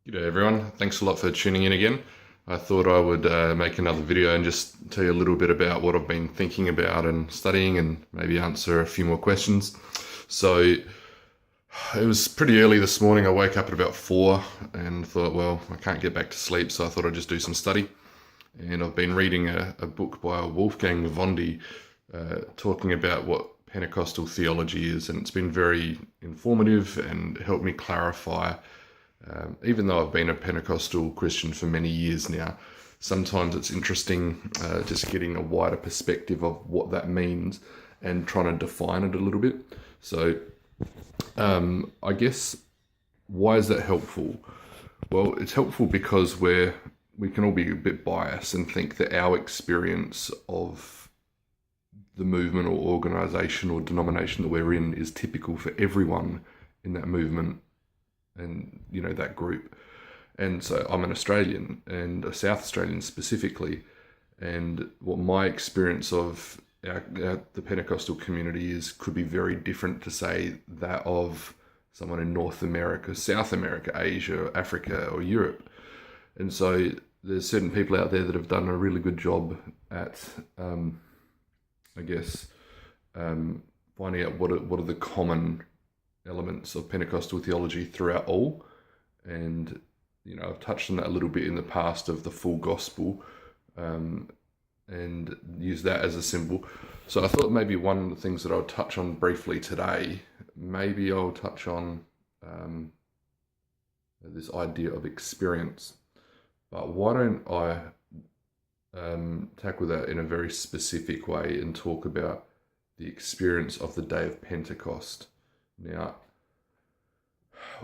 G'day everyone, thanks a lot for tuning in again. I thought I would make another video and just tell you a little bit about what I've been thinking about and studying and maybe answer a few more questions. So it was pretty early this morning. I woke up at about 4 and thought, well, I can't get back to sleep, so I thought I'd just do some study. And I've been reading a book by Wolfgang Vondi talking about what Pentecostal theology is, and it's been very informative and helped me clarify. Even though I've been a Pentecostal Christian for many years now, sometimes it's interesting just getting a wider perspective of what that means and trying to define it a little bit. So I guess, why is that helpful? Well, it's helpful because we can all be a bit biased and think that our experience of the movement or organisation or denomination that we're in is typical for everyone in that movement and that group. And so I'm an Australian, and a South Australian specifically, and what my experience of the Pentecostal community is could be very different to, say, that of someone in North America, South America, Asia, Africa, or Europe. And so there's certain people out there that have done a really good job at finding out what are the common elements of Pentecostal theology throughout all. And I've touched on that a little bit in the past of the full gospel, and use that as a symbol. So I thought maybe one of the things that I'll touch on briefly today, maybe I'll touch on this idea of experience. But why don't I tackle that in a very specific way and talk about the experience of the day of Pentecost. Now,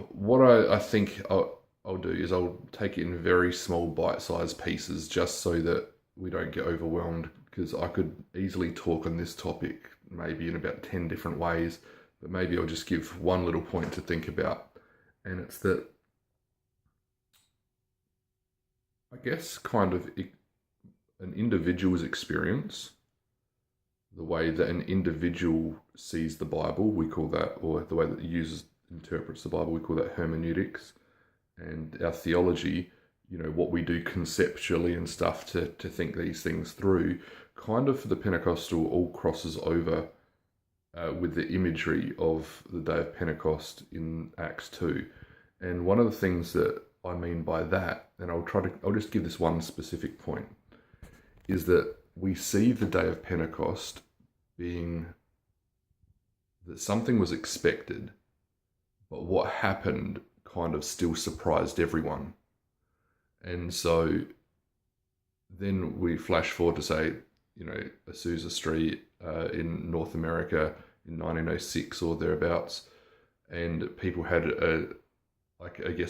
what I think I'll do is I'll take it in very small bite-sized pieces just so that we don't get overwhelmed, because I could easily talk on this topic maybe in about 10 different ways, but maybe I'll just give one little point to think about. And it's that, I guess, kind of an individual's experience, the way that an individual sees the Bible, we call that, or the way that the user interprets the Bible, we call that hermeneutics. And our theology, what we do conceptually and stuff to think these things through, kind of for the Pentecostal all crosses over with the imagery of the day of Pentecost in Acts 2. And one of the things that I mean by that, and I'll just give this one specific point, is that we see the day of Pentecost being that something was expected, but what happened kind of still surprised everyone. And so then we flash forward to, say, Azusa Street in North America in 1906 or thereabouts, and people had a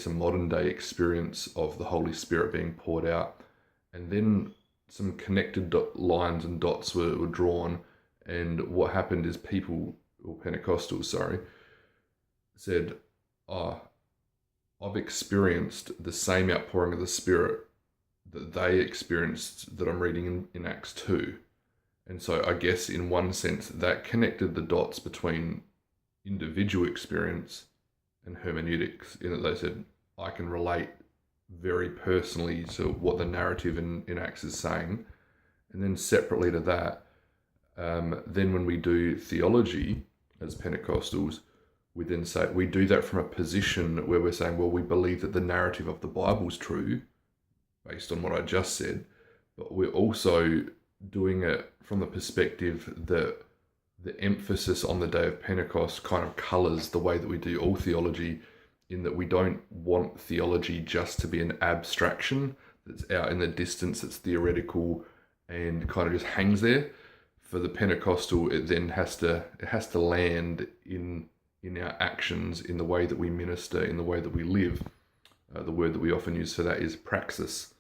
modern day experience of the Holy Spirit being poured out, and then some connected lines and dots were drawn, and what happened is people, or Pentecostals, said, I've experienced the same outpouring of the Spirit that they experienced that I'm reading in Acts 2. And so I guess in one sense that connected the dots between individual experience and hermeneutics, in that they said, I can relate very personally to what the narrative in Acts is saying. And then separately to that, then when we do theology as Pentecostals, we then say we do that from a position where we're saying, well, we believe that the narrative of the Bible is true based on what I just said, but we're also doing it from the perspective that the emphasis on the day of Pentecost kind of colours the way that we do all theology, in that we don't want theology just to be an abstraction that's out in the distance, that's theoretical and kind of just hangs there. For the Pentecostal, it then has to land in our actions, in the way that we minister, in the way that we live. The word that we often use for that is praxis.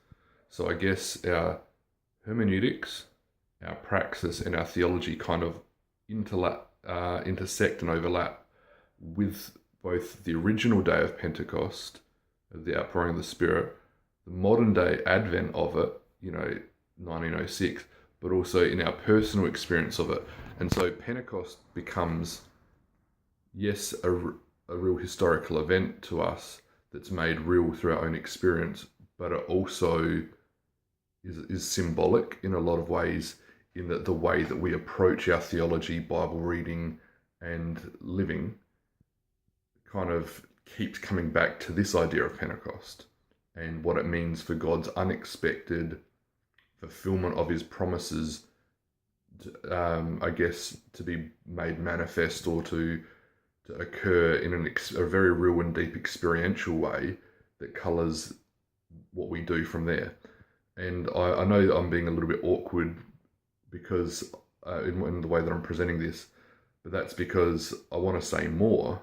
So I guess our hermeneutics, our praxis, and our theology kind of intersect and overlap with both the original day of Pentecost, of the outpouring of the Spirit, the modern day advent of it, 1906, but also in our personal experience of it. And so Pentecost becomes, yes, a real historical event to us that's made real through our own experience, but it also is symbolic in a lot of ways, in that the way that we approach our theology, Bible reading, and living kind of keeps coming back to this idea of Pentecost and what it means for God's unexpected fulfillment of his promises, I guess, to be made manifest or to occur in a very real and deep experiential way that colours what we do from there. And I know that I'm being a little bit awkward because in the way that I'm presenting this, but that's because I want to say more.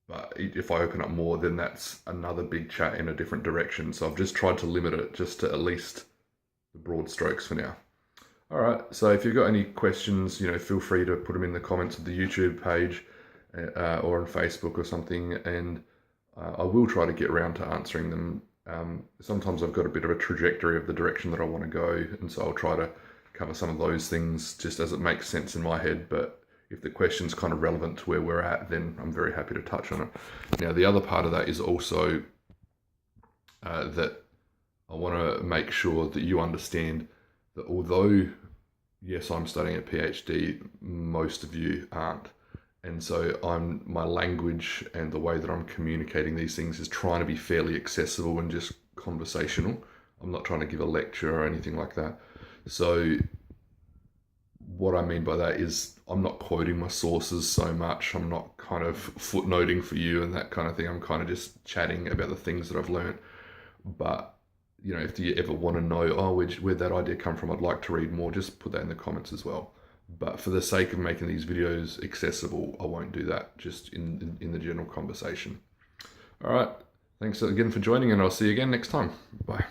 But if I open up more, then that's another big chat in a different direction. So I've just tried to limit it just to at least the broad strokes for now. All right, so if you've got any questions, feel free to put them in the comments of the YouTube page or on Facebook or something, and I will try to get around to answering them. Sometimes I've got a bit of a trajectory of the direction that I want to go, and so I'll try to cover some of those things just as it makes sense in my head. But if the question's kind of relevant to where we're at, then I'm very happy to touch on it. Now, the other part of that is also that I want to make sure that you understand that although, yes, I'm studying a PhD, most of you aren't. And so my language and the way that I'm communicating these things is trying to be fairly accessible and just conversational. I'm not trying to give a lecture or anything like that. So what I mean by that is I'm not quoting my sources so much. I'm not kind of footnoting for you and that kind of thing. I'm kind of just chatting about the things that I've learned. But if you ever want to know, where'd that idea come from, I'd like to read more, just put that in the comments as well. But for the sake of making these videos accessible, I won't do that, just in the general conversation. All right, thanks again for joining, and I'll see you again next time. Bye.